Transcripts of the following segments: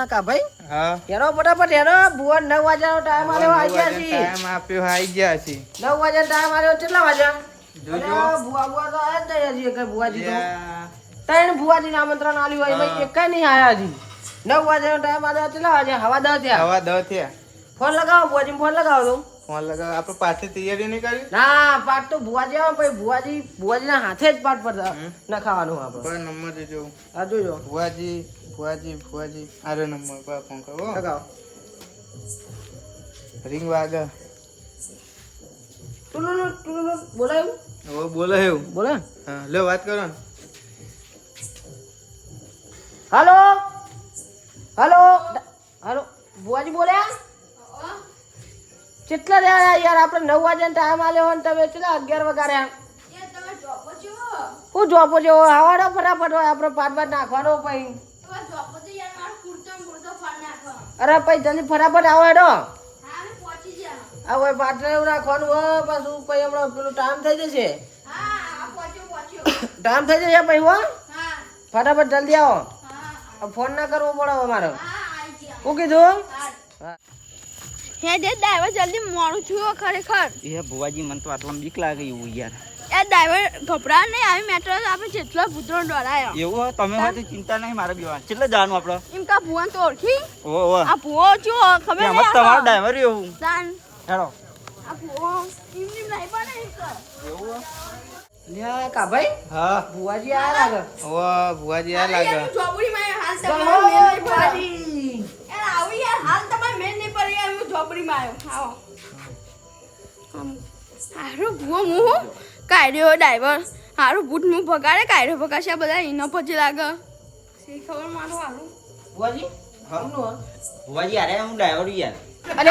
કા ભાઈ હા હેરો ફટાફટ હેરો ભુવા 9 વાગ્યાનો ટાઈમ આલ્યો આવી ગયા છે ટાઈમ આપ્યો આવી ગયા છે 9 વાગ્યાનો ટાઈમ આલ્યો કેટલા વાગ્યા જોજો ભુવા તો આયા જ નહીં હજી કઈ ભુવાજી તો ત્રણ ભુવાજીને આમંત્રણ આલ્યું હોય ભાઈ એક નહીં આયા હજી 9 વાગ્યાનો ટાઈમ આલ્યો કેટલા વાગ્યા હવા 10 થયા હવા 10 થયા ફોન લગાવો ભુવાજીને ફોન લગાવો તો ફોન લગાવ આપણે પાછળ તૈયારી નહીં કરી ના પાટ તો ભુવાજી આવે પછી ભુવાજીના હાથે જ પાટ પર નખાવાનું આપણે પર નંબર દેજો આ જોજો ભુવાજી આરો નંબર પર ફોન કરો લગાવો રિંગ વાગે ટુલુલુ બોલાયું હવે બોલે એવું બોલે હા લે વાત કરો ને હાલો હાલો હાલો ભુવાજી બોલ્યા કેટલા રહ્યા યાર આપણે 9 વાગ્યાનો ટાઈમ આલ્યો હોય ને તમે કેટલા 11 વગાડ્યા હું જોપો જો હવાડો ફટાફટ હોય આપણે પાટ નાખવાનો પછી અરે પછી જલ્દી ફટાફટ આવો હેડો આ હોય પાટને એવું રાખવાનું હોય પાછું પછી હમણાં પેલું ટાઈમ થઈ જશે ટાઈમ થઈ જશે પછી હો ફટાફટ જલ્દી આવો ફોન ના કરવો પડે અમારે શું કીધું હે દે ડ્રાઈવર જલ્દી મોડું છું ખરેખર એ ભુવાજી મને તો આટલા બીક લાગે એવું યાર એ ડ્રાઈવર ગભરા નહીં આવી મેટ્રો આપણે જેટલો ભૂતરો ડરાયો એવું હોય તમે હોય તો ચિંતા નહીં મારે બીવા કેટલે જવાનું આપણે એમ કા ભુવન તો ઓળખી ઓ ઓ આ ભુવો જો ખબર એમ જ તમારો ડ્રાઈવર એવું દાન હેડો આ ભુવો એમ નહીં બને એવું લ્યા કા ભાઈ હા ભુવાજી આયા લાગે ઓ ભુવાજી આ લાગે જોબડી માં હાલ ચાલો, તમારે મેલ નહીં ભુવાજી. પડે યાર આવી યાર હાલ તમારે મેલ નહીં પડે યાર હું જોબડી માં આવ્યો આવો હારું ભુવો હું કાઢ્યો ડ્રાઈવર હારું બૂટ હું ભગાડે કાઢ્યો ભગાશે બધા એનો પછી લાગે સી ખબર મારું હારું ભુવાજી હમનું હો? ભુવાજી અરે હું ડ્રાઈવર યાર અરે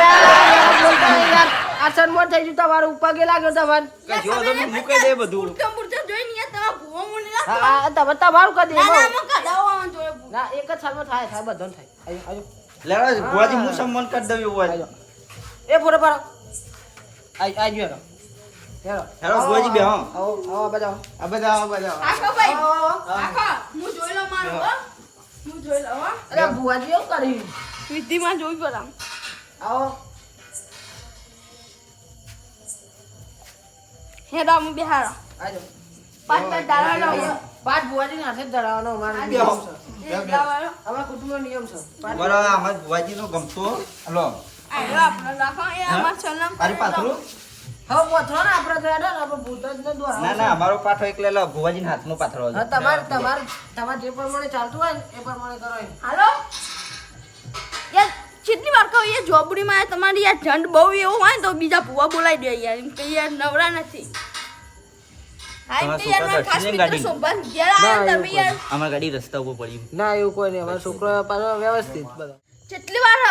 આ સન્મોર થઈ ગયું તમારું ઉપર કે લાગ્યો તમારે કશો તો મૂકે દે બધું બૂટ જોઈને યાર તમારા ભુવો મને ના હા તમારું કરી ના દે ના કઢાવો આવવાનું જોઈએ બૂટ ના એક જ સાલમાં થાય બધાને થાય આજો લેવા ભુવાજી હું સન્માન કરી દઉં એવું હોય આજો એ ફોટો પાડો આજો હેરો હેરો હેરો ભુવાજી બેહો આવો આવો બજાવો આ બધા આખો ભાઈ આવો આખો હું જોઈ લઉં મારું હો હું જોઈ લઉં હો અરે ભુવાજી એવું કર્યું વિધિમાં જોઈ પેલા આવો હેડા હું બિહારો આજો પાંચ પાંચ ડાળા લો પાઠ ભુવાજીને હાથે જ ધરાવવાનો અમારો આ નિયમ બેહો. છે અમારા કુટુંબનો નિયમ છે પાઠ બરાબર અમાર ભુવાજીનો ગમતો હલો આયો આપણે રાખો એ અમાર સલામ તારી પાથરું હવે પથરો ને આપણે તો હેડો ને આપણે ભૂત જ ન દોરાવો. ના ના અમારો પાથરો એકલે લો ભુવાજીના હાથમાં પાથરો હા તમારે જે પ્રમાણે ચાલતું હોય ને એ પ્રમાણે કરો એમ. હાલો યાર કેટલી વાર કહું યાર જોબડીમાં તમારી યાર ઝંડ બહુ એવું હોય ને તો બીજા ભુવા બોલાવી દે યાર એમ કે યાર નવરા નથી હા એમ કે યાર મારા ખાસ મિત્ર શોભાન ઘેર આવ્યા તમે યાર અમારી ગાડી રસ્તા ઉપર પડી ના એવું કોઈ નહીં અમારા છોકરો પાછો વ્યવસ્થિત બધા કેટલી વાર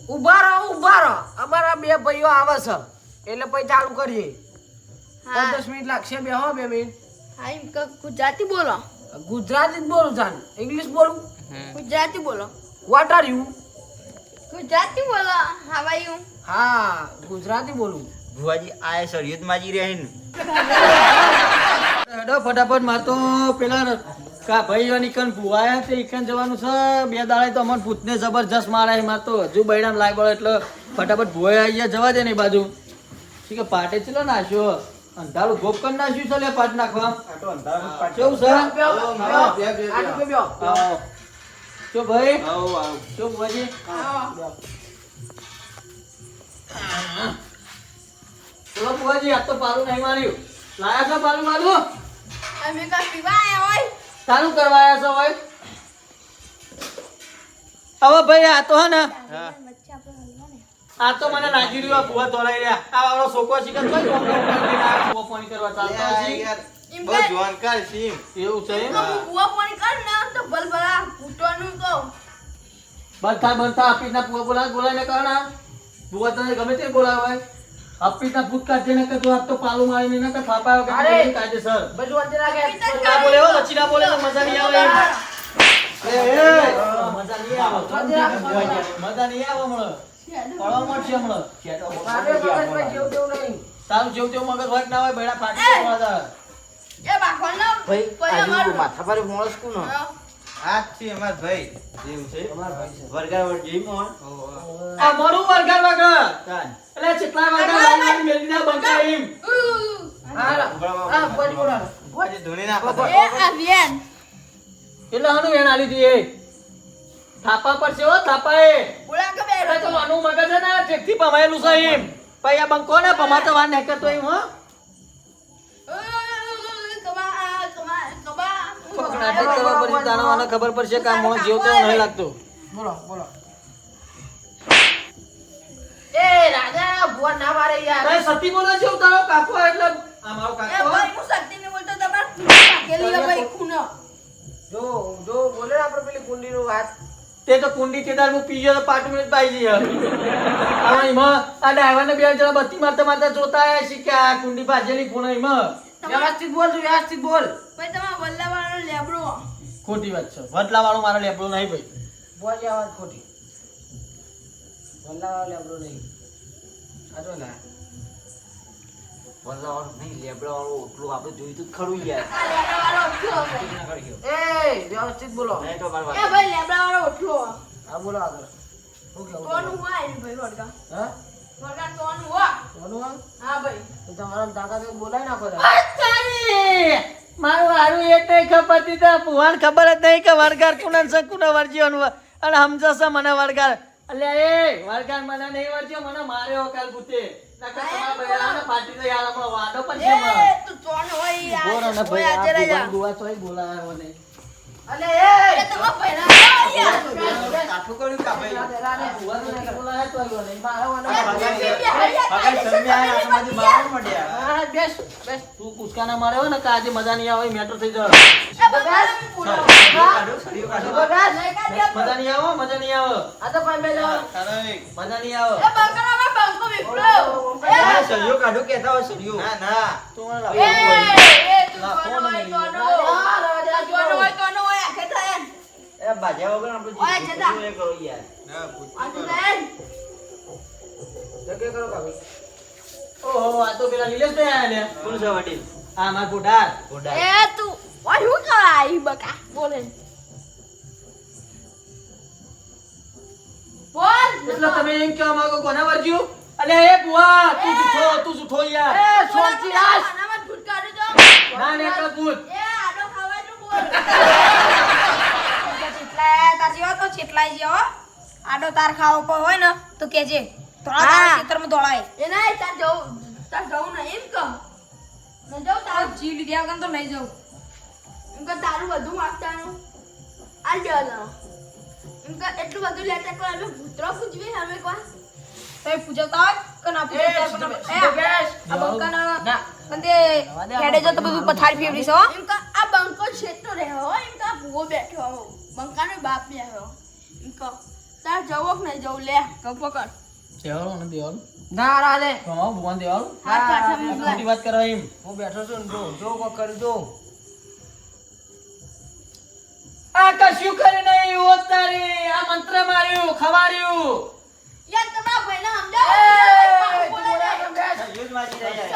ઊભા રહો અમારા બે ભાઈઓ આવે છે એટલે પછી ચાલુ કરીએ હા 10 મિનિટ લાગશે બે 2 મિનિટ હા એમ કે ગુજરાતી બોલો ગુજરાતી જ બોલું જાન ઇંગ્લિશ બોલું ગુજરાતી બોલો વોટ આર યુ ગુજરાતી બોલો હાવ આર યુ હા ગુજરાતી બોલું ભુવાજી આ શરીયત માજી રહે ને હેડો ફટાફટ માર તો પેલા કા ભાઈ નીકન ભુવાયા તે ઈકન જવાનું છે બે દાડે તો અમન ભૂતને જબરજસ્ત મારે માર તો હજુ બૈડામ લાગ પડે એટલે ફટાફટ ભુવાયા અહીંયા જવા દે ને એ બાજુ ઠીક છે પાટે ચલો નાખ્યો અંધારું ગોપ કર નાખ્યું છે લે પાટ નાખવા કેવું છે આવો જો ભાઈ જો ભુવાજી ચલો ભુવાજી આ તો પાલું નહીં માર્યું લાયા છો પાલું મારું અમે કા પીવા આયા હોય ચાલુ કરવાયા છો ભાઈ હવે ભાઈ આ તો હે ને આ તો મને લાગી રહ્યું આ ભુવા તોલાઈ રહ્યા આ વાળો છોકરો શીખે તો પાણી કરવા ચાલતો હશે બહુ જાણકાર છે એવું છે એમ? બુઆ પાણી કર ને તો બલબલા ફૂટવાનું તો બનતા આપીના ભુવા બોલાય ને કારણ ભુવા તને ગમે તે બોલાવે આપીના ભૂત કાઢે ને કે તું આ તો પાલું મારીને ને કે ફાપાયો કે અરે! કાઢે સર બધું અંતે રાખે ના બોલે હો લચી ના બોલે તો મજા નહીં આવે મજા નહીં આવે મજા નહીં આવે હમણાં પડવા મળશે હમણાં મારે મગજમાં જેવું તેવું નહીં તારું જેવું તેવું મગજ હોય કે ના હોય બેડા ફાટી જવા દે. એ બાખોલ ના ભાઈ પછી આજુ અમારું માથા પર મોળસ કોનો હાથ છે અમાર ભાઈ. એવું છે અમારા ભાઈ છે. વરગાર વરજી મોણ આ મોરું વરગાર વગર એટલે કેટલા વરગાર લાવીને મેલી દીધા બંકા એમ હા ભુવાજી બોલાવો. ભુવાજી ધૂણી નાખો. એ આ વેન એટલે હનું વેણ આલી હતી એ થાપા પર છે હો થાપા એ બોલા કે બે એટલે તો આનું મગજ છે ને ઠેકથી પમાયેલું છે એમ પછી આ બંકો ને પમાતો વાર નહીં કરતો એમ હો નાટક કરવા પડશે તારા મને ખબર પડશે કે આ મોણસ જીવતો નહીં લાગતો બોલો બોલો. એ રાજા ભુવા ના મારે યાર. તારે સતી બોલે છે તારો કાકો એટલે આ મારો એ કાકો ભાઈ હું શક્તિ ને બોલતો તમાર પાકેલી હે ભાઈ ખૂનો જો જો બોલે ને આપણે પેલી કુંડીનું વાત. તે તો કુંડી કેદાર હું પી ગયો તો 5 મિનિટ પાઈ જઈએ હવે એમાં આ ડ્રાઈવર ને બે જણા બત્તી મારતા મારતા જોતા આયા છે કે આ કુંડી ભાજેલી ખૂણા એમાં વ્યવસ્થિત બોલ તું, વ્યવસ્થિત બોલ. ભાઈ તમાર વલ્લાવાળો લેબડો ખોટી વાત છે વટલા વાળો મારો લેબડો નહીં ભાઈ ભુવાજી આ વાત ખોટી. વલ્લાવાળો લેબડો નહીં. આજો ના. વરગાર નહીં લેબડા વાળો ઓટલું આપણે જોયું તો ખરું યાર આ લેબડાવાળો ઓઠલો છે ના કરી ગયો એ વ્યવસ્થિત બોલો. નહીં તો મારી એ વાત ભાઈ લેબડાવાળો ઓઠલો હા બોલો આગળ. શું કેવું તોનું હોય ને ભાઈ વડગા હા વડગા તોનું હોય કોનું આમ? હા ભાઈ તો તમારા તાકાત હોય બોલાય નાખો તમે. મારું હારું એ નહીં ખબર દીધા ભુવાન ખબર જ નહીં કે વરગાર કુનન છે કુનો વર્જ્યો અને સમજો છે મને વરગાર અલ્યા એ વરગાર મને નહીં વર્જ્યો મને માર્યો કાલ ગુતે નકર તમારા બૈરાને ફાટી દે યાર હમણાં વાડો પણ છે એ મારો તું તોન હોય બોરો ને યાર ભાઈ આજે આ રહી જા ભુવાન દુઆ તોય બોલાવ્યો મને અલે એ તમાર પહેલા યાર કાઠું કર્યું કા ભાઈ? ભુવાન તો નહીં બોલાવ્યો તોય નહીં મારો એ વાનો. ભાઈ પગાર સમી આયા આસમાથી મારવા માંડ્યા. હા બેસ બેસ. તું કુસકાના માર્યો ને કે આજે મજા નહીં આવે મેટર થઈ જાય કાઢો, સળિયો કાઢો. બગાસ. મજા નહીં આવે મજા નહીં આવે આ તો ભાઈ બેજો. તારો એક. મજા નહીં આવે સળિયો કાઢો કહેતા હોય સળિયો ના ના તું મને લાવ. એ ભાજ્યા વગર આપણે ઓય, જતા. એ કરો યાર ના પૂછતું જગ્યા કરો કાકા. ઓહો આ તો પેલા નિલેશભાઈ આયા લે કોણ છે વડીલ આ માર પોટાર ઓડા એટલે તમે એમ કહેવા માંગો કોને વર્જ્યું અલ્યા એ બુઆ તું જૂઠો યાર એ શાંતિ રાખ. ના ને એકલા ભૂત આડો તાર ખાવો પર હોય ને તો કેજે થોડા તારા ખેતરમાં દોડાય જીવ લીધા વગર તો નહીં જવું તારું બધું વાંચવાનું આ જવાનું એટલું બધું લેતા કોઈ અમે ભૂતરો પૂજવી અમે કોઈ તો પૂજવતા હોય કે ના પૂજવતા હોય પણ એ બેસ. આ બંકાના ના. કંદે હેડે જો તો બધું પથારી ફેરવી છો એમ કે આ બંકો છેટો રહ્યો એમ કે આ ભૂવો બેઠો હો બંકાનો બાપ બેઠો એમ કે તાર જવો કે નહીં જવું લે કહો પકડ દેવાળો ને દેવાળો ના રાલે. હા ભગવાન દેવાળો હાથ કાઢા આ મોકલા ખોટી વાત કરવા એમ હું બેઠો છું ને જો કોક કરી દો. આ કશું કરી નહીં હોત તારી આ મંત્ર માર્યું ખવાડ્યું યાર તમારા ભાઈને સળિયો જ મારી રહ્યા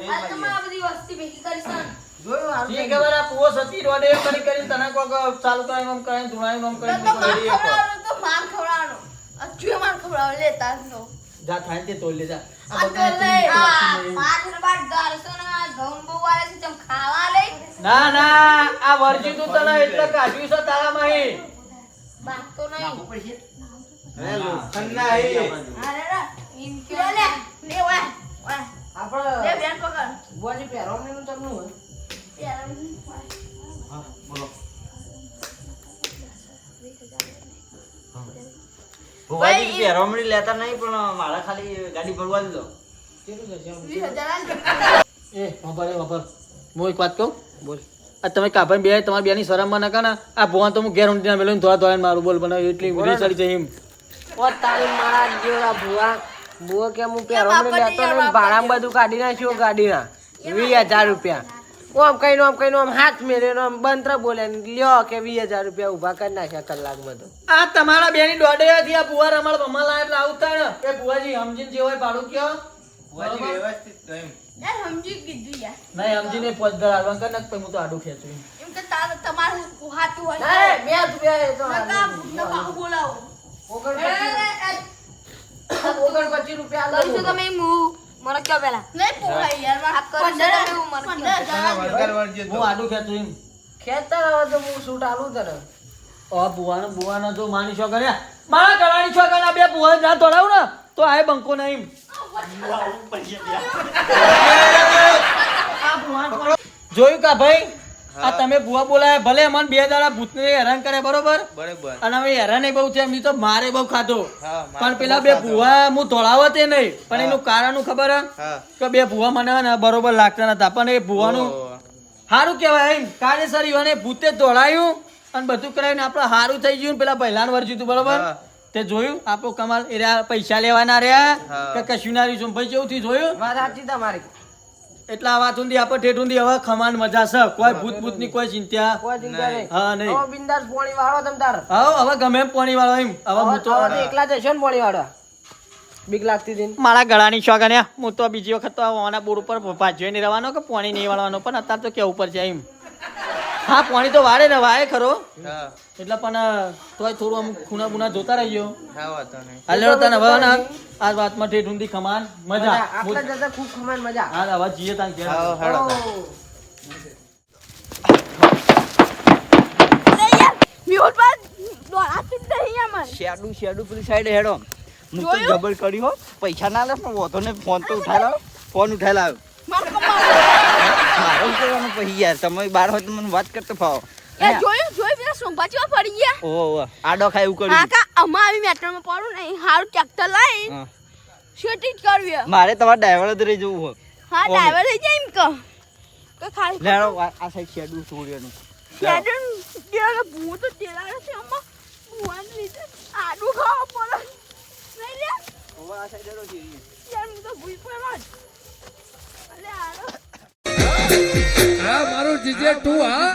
યાર. તમારા બધી વસ્તી ભેગી કરીશ ને. જોયું હારું જી થઈ ખબર આ પુઓ સતી રોડે કરી કરી તને કોક ચાલુ કરે આમ કરે ધુણાયું આમ કરે તો માર ખવડાવવાનો તો માર ખવડાવવાનો અચ્છુએ માર ખવડાવ લે તારનો જા થાય તે તોલ લે જા આ તો લે પાંચ બાર દારસો ના ઘઉં બહુ વાળે છે તમ ખાવા લઈ ના ના આ વર્જી તું તને એટલે કાઢ્યું છે તારા માહી બાત તો નહીં હે લોખંડના હે. અરે રે એમ કે લે લે લે ઓય ઓય લે આપણે બેન પકડ ભુવાજી પહેરવાનું ચમનું હોય. યાર હા બોલો ભુવાજી પહેરવામણી લેતા નહીં પણ મારા ખાલી ગાડી ભરવા દીધો કેટલું થશે આમ? 20,000 એ વાપર હું એક વાત કહું બોલ આ તમે કાભાઈ બે તમારી બેની શરમમાં નાખા ને આ ભુવાન તો હું ઘેર ઊંધી ના મેલું થોડા થોડા મારું બોલ બનાવ એટલી વિડીયો ચાલી છે એમ ઓ તારી મારા જેવડા ભુવા ભુવા કે હું પહેરવાનું લેતો ને ભાડામાં બધું કાઢી નાખ્યું ગાડીના 20,000 રૂપિયા. આમ કઈ આમ હાથ મેર્યો આમ બંત્ર બોલે ને લ્યો કે 20,000 રૂપિયા ઉભા કરી નાખ્યા કલાકમાં તો. આ તમારા બેની દોડેથી આ ભુવા રમાડ મમ્મા લાય એટલે આવું થાય ને એ ભુવાજી સમજીને જે હોય ભાડું કયો ભુવાજી વ્યવસ્થિત તો એમ. યાર સમજી કીધું યાર. નહીં સમજીને 5000 આલવા કર ને પછી હું તો આડું ખેંચું એમ કે તમારું હાથું હોય નહીં, બે જ બે એ તો નકા ભૂતનો પાછું બોલાવો. ₹29 રૂપિયા આલો. કરશું તમે મને કયો પેલા નહીં પોહાય યાર. આ કરશું તમે હું મને કયો. તને વળગાડ વળજે હું તો. આડું ખેંચું એમ ખેતર હવે તો હું સૂટ આલું તને. બુવાનો જો માની છો કર્યા મારા ગળાની છો કર્યા બે બુવા ના તોડાવું ને તો આ બંકો નહીં આ બુવાન કોણ? જોયું કા ભાઈ આ તમે બુવા બોલાય ભલે મને 2 દાડા ભૂતને હેરાન કરે બરોબર બરાબર. અને હવે હેરાન બહુ છે એમની તો મારે બહુ ખાધો હા, મારે પણ પેલા બહુ બે ખાધો. ભુવા હું ધોળાવો તે નહીં પણ હા. એનું કારણ ખબર હે? હા. કે બે ભુવા મને ને બરોબર લાગતા નતા પણ એ ભુવાનું ઓહો. સારું કહેવાય એમ કાયદેસર ઈવાને ભૂતે દોડાયું અને બધું કરાવીને આપણે સારું થઈ ગયું ને પેલા પહેલાનું વર્ષ હતું બરોબર હા. તે જોયું આપણો કમાલ એ રહ્યા પૈસા લેવાના રહ્યા હા. કે કશું ના રહ્યું ભાઈ કેવું થયું જોયું વાત સાચી તમારી. એટલા વાત ઊંધી આપણે ઠેઠ ઊંધી હવે ખમાન મજા છે કોઈ ભૂત ભૂતની કોઈ ચિંતા કોઈ ચિંતા નહીં. હા નહીં હવે બિંદાસ પોણી વાળો તમ તાર. હવે ગમે એમ પાણી વાળો એમ હવે હું તો હવે તો એકલા જશો ને પોણી વાળવા. બીક લાગતી હતી ને. મારા ગળાની શોખ અને હું તો બીજી વખત તો આના બોર્ડ ઉપર ભાજ્યો નહીં રહેવાનો કે પાણી નહીં વાળવાનો પણ અત્યારે તો કેવું ઉપર છે એમ હા પાણી તો વાળે ને વાળે ખરો હા. એટલે પણ તોય થોડું આમ ખૂણા બુના જોતા રહીયો હા, વાંધો નહીં. હાલો તને હવે ને આ વાતમાં ઠેઠ ઊંધી ખમાન મજા આટલા જતા ખૂબ ખમાન મજા. હા હવે જીએ તાન ઘેર. હા, હેડો તાન. અરે યાર મ્યુટ પર દોડાતું જ નહીં યાર મને. શેડું પેલી સાઈડ હેડો હું તો જોયું? જબર કરી હો પૈસા ના લે પણ વધો ને ફોન તો ઉઠાઈ લાવ ફોન ઉઠાઈ લાવ મારું કમાલ. મારો શું કરવાનું પછી યાર તમે બહાર હોય તો મને વાત કરતો ફાવો યાર જોયું પેલા સોંભાચીમાં પડી ગયા. ઓહો આડો ખાય એવું કર્યું કાકા અમાર આવી મેટ્રોમાં પડું નહીં હારું ટ્રેક્ટર લઈ હા. શૂટિંગ કરવી હે. મારે તમારે ડ્રાઈવર જ રહી જવું હોય હા ઓમે. ડ્રાઈવર થઈ જાય એમ કહો કે ખાલી લેડો આ સાઈડ શેડું છોડ્યાનું શેડન કે ભૂત તો તેલાડે છે આમાં ભૂવાન લીધે આડું ખાવા પડે નહીં રે ઓવા આ સાઈડ હેડો છે યાર હું તો ભૂઈ પડવા જ અલે આડો આ મારું જીજે તું હા